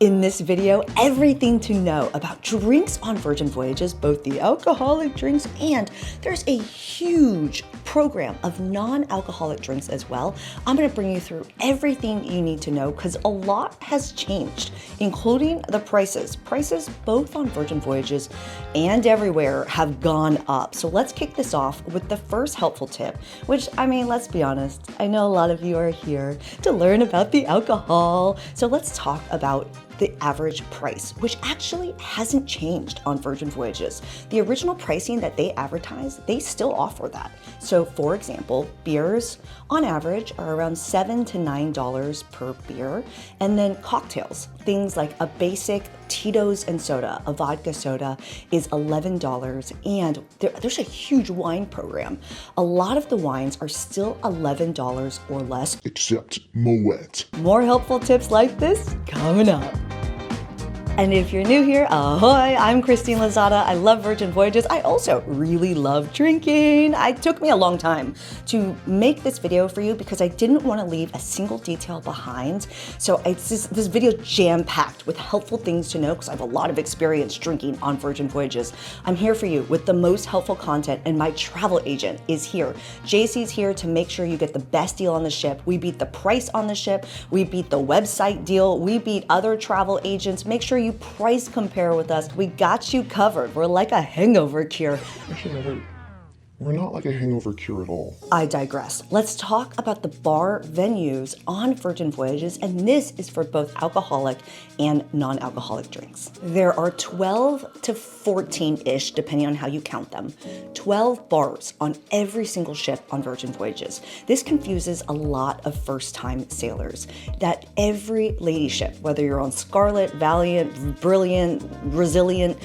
In this video, everything to know about drinks on Virgin Voyages, both the alcoholic drinks and there's a huge program of non-alcoholic drinks as well. I'm gonna bring you through everything you need to know because a lot has changed, including the prices. Prices both on Virgin Voyages and everywhere have gone up. So let's kick this off with the first helpful tip, which, I mean, let's be honest, I know a lot of you are here to learn about the alcohol. So let's talk about the average price, which actually hasn't changed on Virgin Voyages. The original pricing that they advertise, they still offer that. So for example, beers on average are around $7 to $9 per beer. And then cocktails, things like a basic Tito's and soda, a vodka soda is $11. And there's a huge wine program. A lot of the wines are still $11 or less. Except Moet. More helpful tips like this coming up. And if you're new here, ahoy, I'm Christine Lozada. I love Virgin Voyages. I also really love drinking. It took me a long time to make this video for you because I didn't want to leave a single detail behind. So this video jam-packed with helpful things to know because I have a lot of experience drinking on Virgin Voyages. I'm here for you with the most helpful content and my travel agent is here. JC's here to make sure you get the best deal on the ship. We beat the price on the ship. We beat the website deal. We beat other travel agents. Make sure you price compare with us. We got you covered. We're like a hangover cure. Actually, we're not like a hangover cure at all. I digress. Let's talk about the bar venues on Virgin Voyages, and this is for both alcoholic and non-alcoholic drinks. There are 12 to 14-ish, depending on how you count them, 12 bars on every single ship on Virgin Voyages. This confuses a lot of first-time sailors, that every lady ship, whether you're on Scarlet, Valiant, Brilliant, Resilient,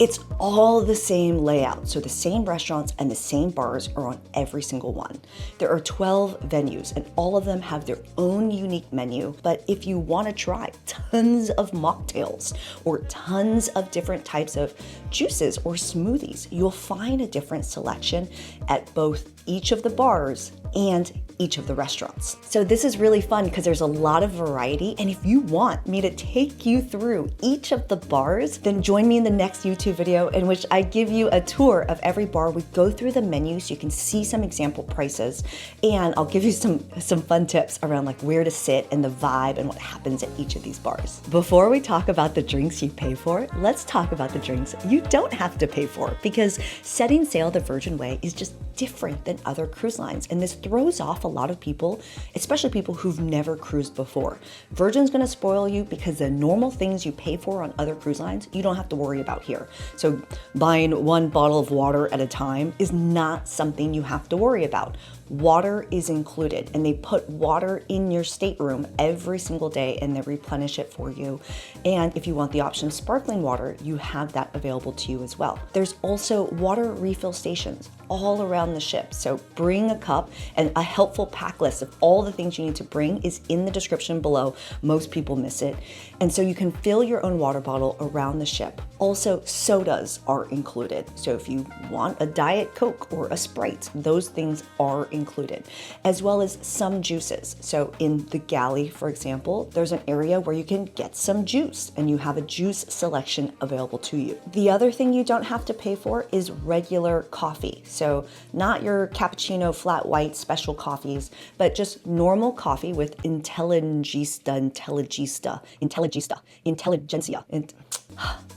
it's all the same layout. So the same restaurants and the same bars are on every single one. There are 12 venues and all of them have their own unique menu. But if you want to try tons of mocktails or tons of different types of juices or smoothies, you'll find a different selection at both each of the bars and each of the restaurants. So this is really fun because there's a lot of variety. And if you want me to take you through each of the bars, then join me in the next YouTube video in which I give you a tour of every bar. We go through the menu so you can see some example prices and I'll give you some fun tips around like where to sit and the vibe and what happens at each of these bars. Before we talk about the drinks you pay for, let's talk about the drinks you don't have to pay for because setting sail the Virgin Way is just different than other cruise lines. And this throws off a lot of people, especially people who've never cruised before. Virgin's gonna spoil you because the normal things you pay for on other cruise lines, you don't have to worry about here. So buying one bottle of water at a time is not something you have to worry about. Water is included and they put water in your stateroom every single day and they replenish it for you. And if you want the option of sparkling water, you have that available to you as well. There's also water refill stations all around the ship. So bring a cup, and a helpful pack list of all the things you need to bring is in the description below. Most people miss it. And so you can fill your own water bottle around the ship. Also, sodas are included. So if you want a Diet Coke or a Sprite, those things are included, as well as some juices. So in the galley, for example, there's an area where you can get some juice and you have a juice selection available to you. The other thing you don't have to pay for is regular coffee. So not your cappuccino, flat white, special coffees, but just normal coffee with intelligentsia.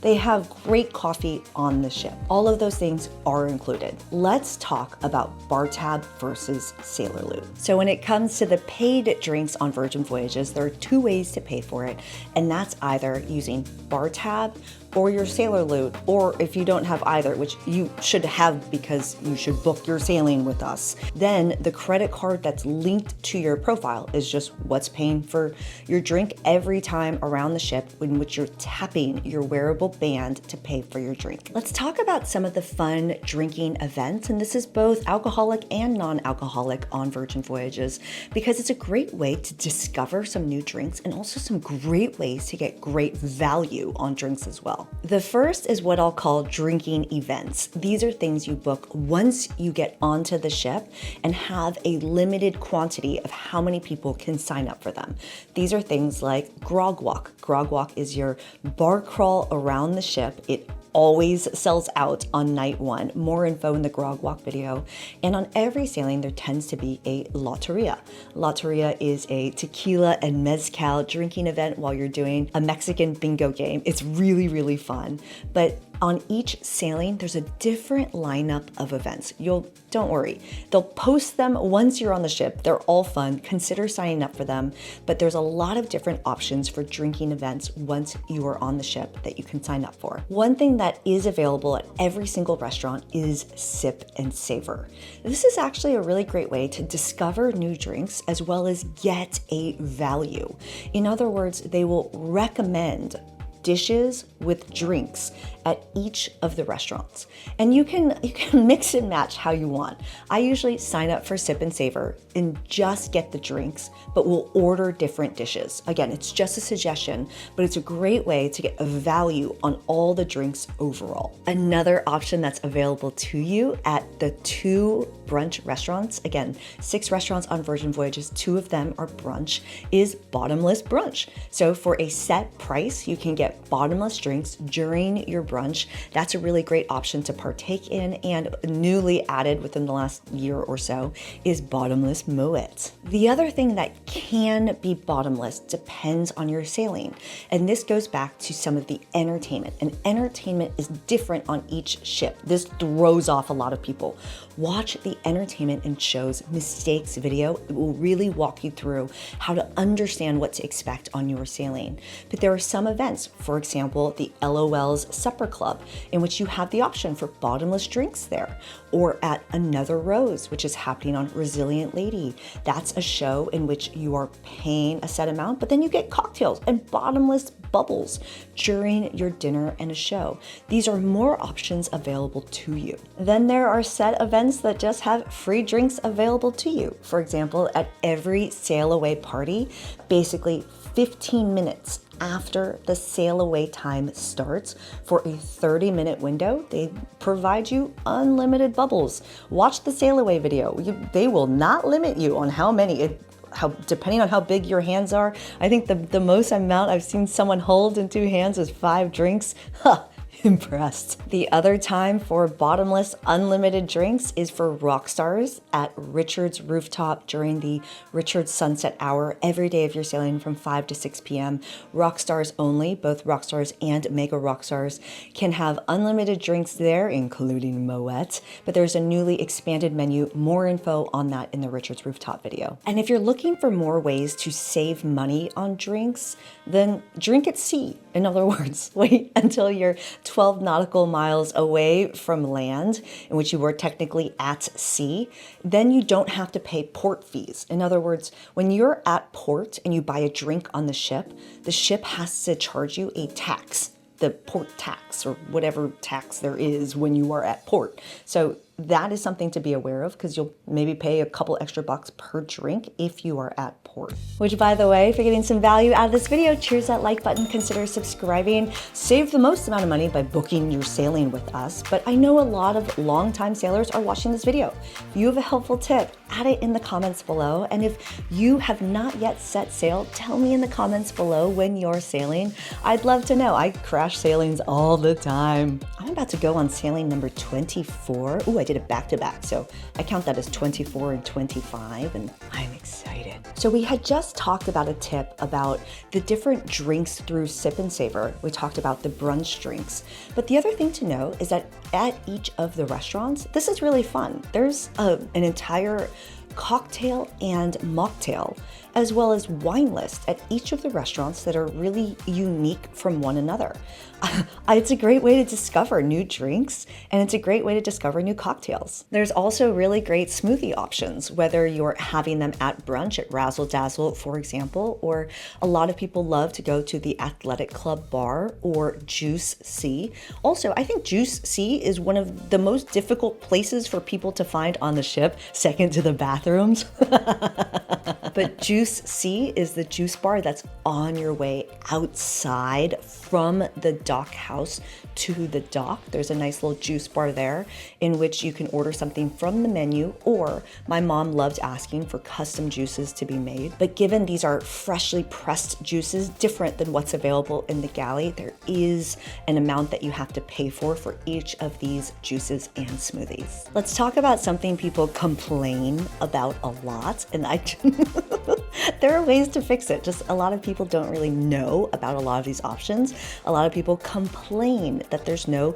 They have great coffee on the ship. All of those things are included. Let's talk about bar tab versus sailor loot. So when it comes to the paid drinks on Virgin Voyages, there are two ways to pay for it, and that's either using bar tab or your sailor loot, or if you don't have either, which you should have because you should book your sailing with us, then the credit card that's linked to your profile is just what's paying for your drink every time around the ship in which you're tapping your wearable band to pay for your drink. Let's talk about some of the fun drinking events, and this is both alcoholic and non-alcoholic on Virgin Voyages because it's a great way to discover some new drinks and also some great ways to get great value on drinks as well. The first is what I'll call drinking events. These are things you book once you get onto the ship and have a limited quantity of how many people can sign up for them. These are things like Grog Walk. Grog Walk is your bar crawl around the ship. It always sells out on night one. More info in the Grog Walk video. And on every sailing, there tends to be a loteria. Loteria is a tequila and mezcal drinking event while you're doing a Mexican bingo game. It's really, really fun. But on each sailing, there's a different lineup of events. Don't worry. They'll post them once you're on the ship. They're all fun. Consider signing up for them. But there's a lot of different options for drinking events once you are on the ship that you can sign up for. One thing that is available at every single restaurant is Sip and Savor. This is actually a really great way to discover new drinks as well as get a value. In other words, they will recommend dishes with drinks at each of the restaurants. And you can mix and match how you want. I usually sign up for Sip and Savor and just get the drinks, but we'll order different dishes. Again, it's just a suggestion, but it's a great way to get a value on all the drinks overall. Another option that's available to you at the 2 brunch restaurants, again, 6 restaurants on Virgin Voyages, 2 of them are brunch, is Bottomless Brunch. So for a set price, you can get bottomless drinks during your brunch. That's a really great option to partake in, and newly added within the last year or so is bottomless moet. The other thing that can be bottomless depends on your sailing, and this goes back to some of the entertainment. And entertainment is different on each ship. This throws off a lot of people. Watch the entertainment and shows mistakes video. It will really walk you through how to understand what to expect on your sailing. But there are some events, for example, the LOL's Supper Club, in which you have the option for bottomless drinks there, or at Another Rose, which is happening on Resilient Lady. That's a show in which you are paying a set amount, but then you get cocktails and bottomless bubbles during your dinner and a show. These are more options available to you. Then there are set events that just have free drinks available to you. For example, at every sail away party, basically 15 minutes after the sail away time starts, for a 30-minute window, they provide you unlimited bubbles. Watch the sail away video. They will not limit you on how many. Depending on how big your hands are, I think the most amount I've seen someone hold in 2 hands is 5 drinks. Impressed. The other time for bottomless unlimited drinks is for Rockstars at Richard's Rooftop during the Richard's Sunset Hour every day of your sailing from 5 to 6 p.m. Rockstars only, both Rockstars and Mega Rockstars can have unlimited drinks there, including Moet, but there's a newly expanded menu. More info on that in the Richard's Rooftop video. And if you're looking for more ways to save money on drinks, then drink at sea. In other words, wait until you're 12 nautical miles away from land, in which you were technically at sea. Then you don't have to pay port fees. In other words, when you're at port and you buy a drink on the ship has to charge you a tax, the port tax or whatever tax there is when you are at port. So that is something to be aware of, because you'll maybe pay a couple extra bucks per drink if you are at port. Which, by the way, if you're getting some value out of this video, cheers that like button, consider subscribing. Save the most amount of money by booking your sailing with us. But I know a lot of longtime sailors are watching this video. If you have a helpful tip, add it in the comments below. And if you have not yet set sail, tell me in the comments below when you're sailing. I'd love to know. I crash sailings all the time. I'm about to go on sailing number 24. Ooh, I did it back-to-back, so I count that as 24 and 25, and I'm excited. So we had just talked about a tip about the different drinks through Sip and Savor. We talked about the brunch drinks, but the other thing to know is that at each of the restaurants, this is really fun. There's an entire cocktail and mocktail, as well as wine list at each of the restaurants that are really unique from one another. It's a great way to discover new drinks, and it's a great way to discover new cocktails. There's also really great smoothie options, whether you're having them at brunch at Razzle Dazzle, for example, or a lot of people love to go to the Athletic Club bar or Juice C. Also, I think Juice C is one of the most difficult places for people to find on the ship, second to the bathrooms. But Juice Juice C is the juice bar that's on your way outside from the dock house to the dock. There's a nice little juice bar there in which you can order something from the menu, or my mom loved asking for custom juices to be made. But given these are freshly pressed juices, different than what's available in the galley, there is an amount that you have to pay for each of these juices and smoothies. Let's talk about something people complain about a lot, and there are ways to fix it. Just a lot of people don't really know about a lot of these options. A lot of people complain that there's no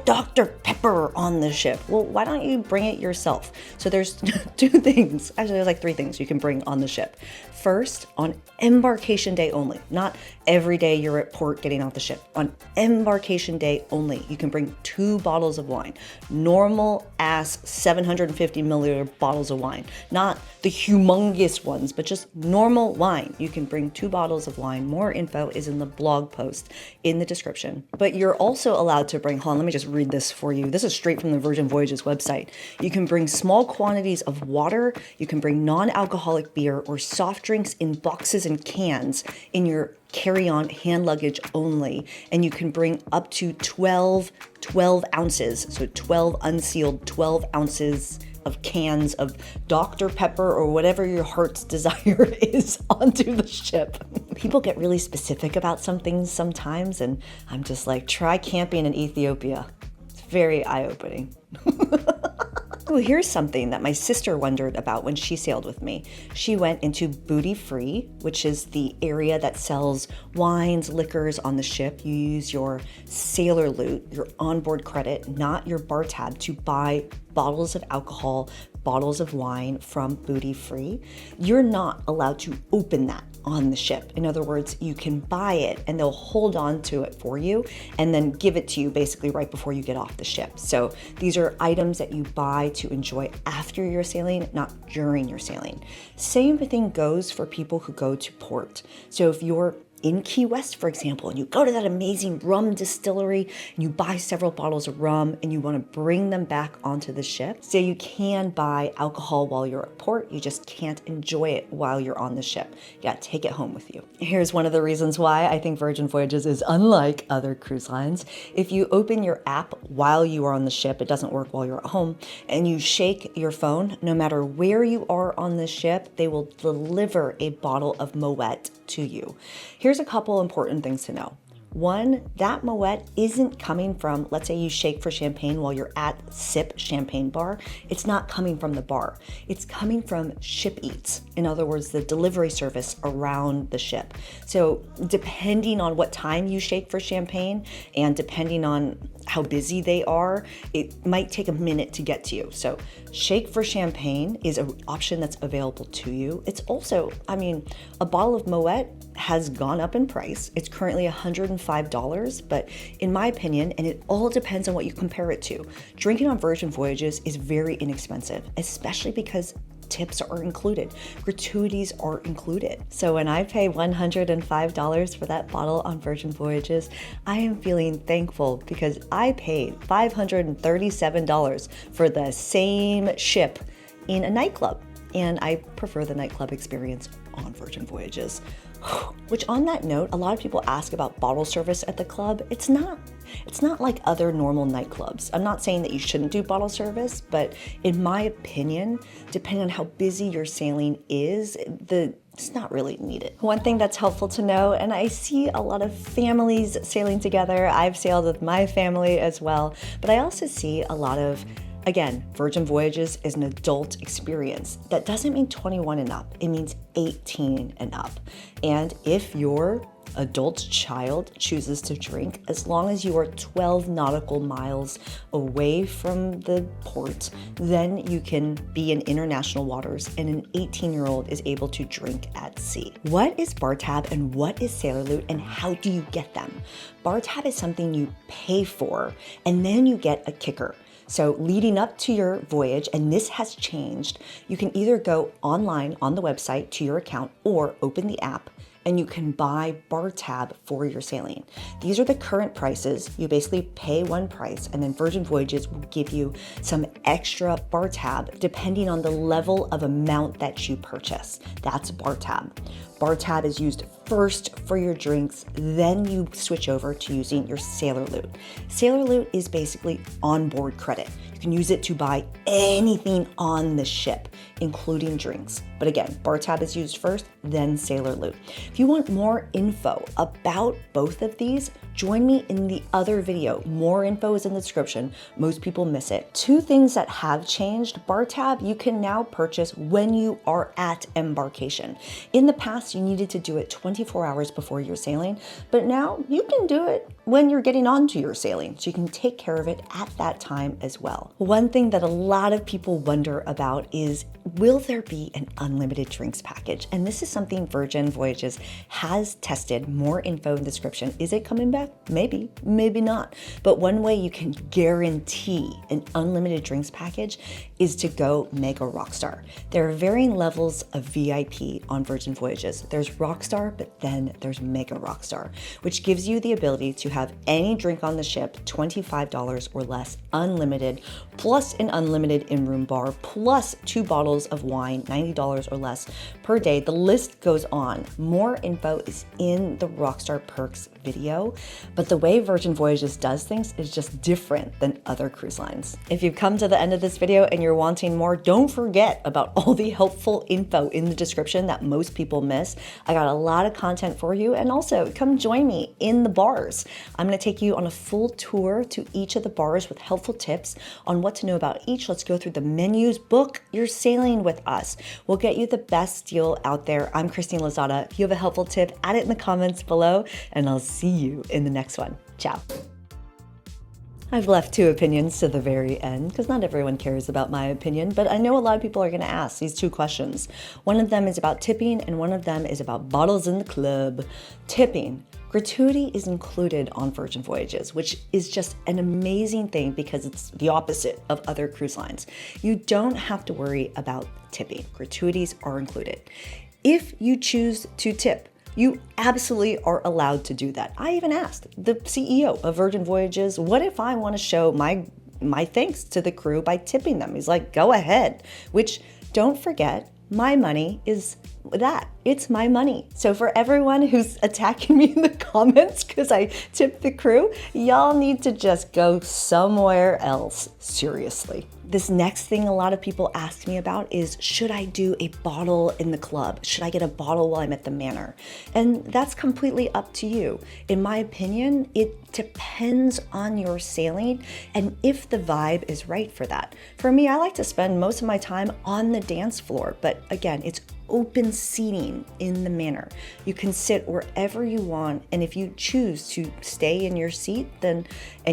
Dr. Pepper on the ship. Well, why don't you bring it yourself? So there's two things. Actually, there's like three things you can bring on the ship. First, on embarkation day only, not every day you're at port getting off the ship. On embarkation day only, you can bring 2 bottles of wine, normal ass 750 milliliter bottles of wine, not the humongous ones, but just normal wine. You can bring 2 bottles of wine. More info is in the blog post in the description. But you're also allowed to bring, hold on, let me just read this for you. This is straight from the Virgin Voyages website. You can bring small quantities of water. You can bring non-alcoholic beer or soft drinks in boxes and cans in your carry-on hand luggage only, and you can bring up to 12 ounces, so 12 unsealed 12 ounces of cans of Dr. Pepper or whatever your heart's desire is onto the ship. People get really specific about some things sometimes, and I'm just like, try camping in Ethiopia. It's very eye-opening. Oh, here's something that my sister wondered about when she sailed with me. She went into Booty Free, which is the area that sells wines, liquors on the ship. You use your sailor loot, your onboard credit, not your bar tab, to buy bottles of alcohol, bottles of wine from Booty Free. You're not allowed to open that on the ship. In other words, you can buy it and they'll hold on to it for you and then give it to you basically right before you get off the ship. So these are items that you buy to enjoy after you're sailing, not during your sailing. Same thing goes for people who go to port. So if you're in Key West, for example, and you go to that amazing rum distillery and you buy several bottles of rum and you want to bring them back onto the ship. So you can buy alcohol while you're at port, you just can't enjoy it while you're on the ship. You gotta take it home with you. Here's one of the reasons why I think Virgin Voyages is unlike other cruise lines. If you open your app while you are on the ship, it doesn't work while you're at home, and you shake your phone, no matter where you are on the ship, they will deliver a bottle of Moet to you. Here's a couple important things to know. One, that Moet isn't coming from, let's say you shake for champagne while you're at Sip Champagne Bar. It's not coming from the bar. It's coming from Ship Eats. In other words, the delivery service around the ship. So depending on what time you shake for champagne and depending on how busy they are, it might take a minute to get to you. So shake for champagne is an option that's available to you. It's also, a bottle of Moet has gone up in price. It's currently $105, but in my opinion, and it all depends on what you compare it to, drinking on Virgin Voyages is very inexpensive, especially because tips are included, gratuities are included. So when I pay $105 for that bottle on Virgin Voyages, I am feeling thankful because I paid $537 for the same ship in a nightclub. And I prefer the nightclub experience on Virgin Voyages. Which, on that note, a lot of people ask about bottle service at the club. It's not like other normal nightclubs. I'm not saying that you shouldn't do bottle service, but in my opinion, depending on how busy your sailing is, it's not really needed. One thing that's helpful to know, and I see a lot of families sailing together. I've sailed with my family as well, but I also see a lot of, again, Virgin Voyages is an adult experience. That doesn't mean 21 and up. It means 18 and up. And if your adult child chooses to drink, as long as you are 12 nautical miles away from the port, then you can be in international waters and an 18-year-old is able to drink at sea. What is bar tab and what is sailor loot and how do you get them? Bar tab is something you pay for and then you get a kicker. So leading up to your voyage, and this has changed, you can either go online on the website to your account or open the app and you can buy bar tab for your sailing. These are the current prices. You basically pay one price, and then Virgin Voyages will give you some extra bar tab depending on the level of amount that you purchase. That's bar tab. Bar tab is used first for your drinks, then you switch over to using your Sailor Loot. Sailor Loot is basically onboard credit. You can use it to buy anything on the ship, including drinks. But again, bar tab is used first, then Sailor Loot. If you want more info about both of these, join me in the other video. More info is in the description. Most people miss it. Two things that have changed: bar tab you can now purchase when you are at embarkation. In the past, you needed to do it 24 hours before your sailing, but now you can do it when you're getting onto your sailing, so you can take care of it at that time as well. One thing that a lot of people wonder about is, will there be an unlimited drinks package? And this is something Virgin Voyages has tested. More info in the description. Is it coming back? Maybe, maybe not. But one way you can guarantee an unlimited drinks package is to go mega Rockstar. There are varying levels of VIP on Virgin Voyages. There's Rockstar, but then there's mega Rockstar, which gives you the ability to have any drink on the ship, $25 or less, unlimited, plus an unlimited in-room bar, plus 2 bottles of wine, $90 or less per day. The list goes on. More info is in the Rockstar Perks video, but the way Virgin Voyages does things is just different than other cruise lines. If you've come to the end of this video and you're wanting more, don't forget about all the helpful info in the description that most people miss. I got a lot of content for you, and also come join me in the bars. I'm going to take you on a full tour to each of the bars with helpful tips on what to know about each. Let's go through the menus. Book your sailing with us. We'll get you the best deal out there. I'm Christine Lozada. If you have a helpful tip, add it in the comments below, and I'll see you in the next one. Ciao. I've left 2 opinions to the very end because not everyone cares about my opinion, but I know a lot of people are going to ask these 2 questions. One of them is about tipping, and one of them is about bottles in the club. Tipping. Gratuity is included on Virgin Voyages, which is just an amazing thing because it's the opposite of other cruise lines. You don't have to worry about tipping. Gratuities are included. If you choose to tip, you absolutely are allowed to do that. I even asked the CEO of Virgin Voyages, what if I want to show my thanks to the crew by tipping them? He's like, go ahead, which, don't forget, my money is that. It's my money. So for everyone who's attacking me in the comments because I tipped the crew, y'all need to just go somewhere else. Seriously. This next thing a lot of people ask me about is, should I do a bottle in the club? Should I get a bottle while I'm at the Manor? And that's completely up to you. In my opinion, it depends on your sailing and if the vibe is right for that. For me, I like to spend most of my time on the dance floor, but again, it's open seating in the Manor. You can sit wherever you want, and if you choose to stay in your seat and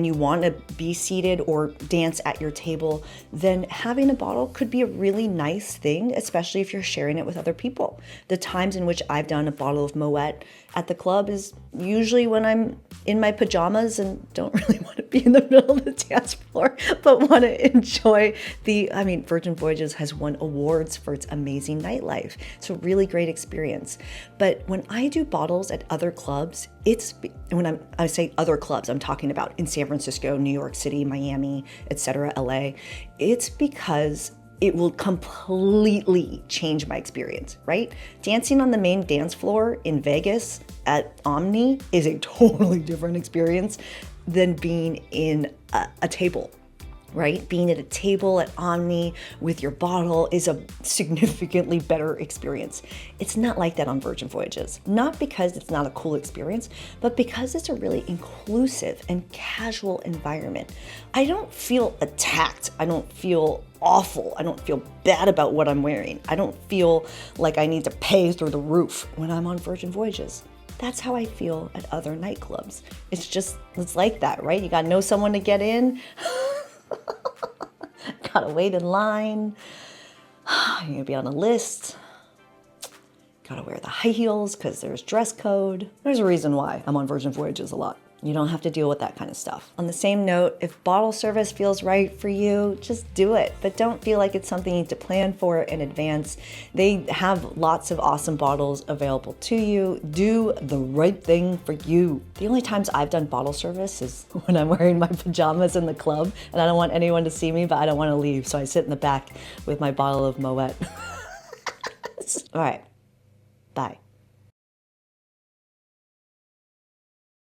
you want to be seated or dance at your table, then having a bottle could be a really nice thing, especially if you're sharing it with other people. The times in which I've done a bottle of Moet at the club is usually when I'm in my pajamas and don't really want to be in the middle of the dance floor, but want to enjoy Virgin Voyages has won awards for its amazing nightlife. It's a really great experience. But when I do bottles at other clubs, I say other clubs, I'm talking about in San Francisco, New York City, Miami, etc., LA, it's because it will completely change my experience, right? Dancing on the main dance floor in Vegas at Omni is a totally different experience than being in a table, right? Being at a table at Omni with your bottle is a significantly better experience. It's not like that on Virgin Voyages. Not because it's not a cool experience, but because it's a really inclusive and casual environment. I don't feel attacked. I don't feel awful. I don't feel bad about what I'm wearing. I don't feel like I need to pay through the roof when I'm on Virgin Voyages. That's how I feel at other nightclubs. It's like that, right? You gotta know someone to get in. Gotta wait in line. You're gonna be on a list. Gotta wear the high heels because there's dress code. There's a reason why I'm on Virgin Voyages a lot. You don't have to deal with that kind of stuff. On the same note, if bottle service feels right for you, just do it. But don't feel like it's something you need to plan for in advance. They have lots of awesome bottles available to you. Do the right thing for you. The only times I've done bottle service is when I'm wearing my pajamas in the club and I don't want anyone to see me, but I don't want to leave. So I sit in the back with my bottle of Moet. All right, bye.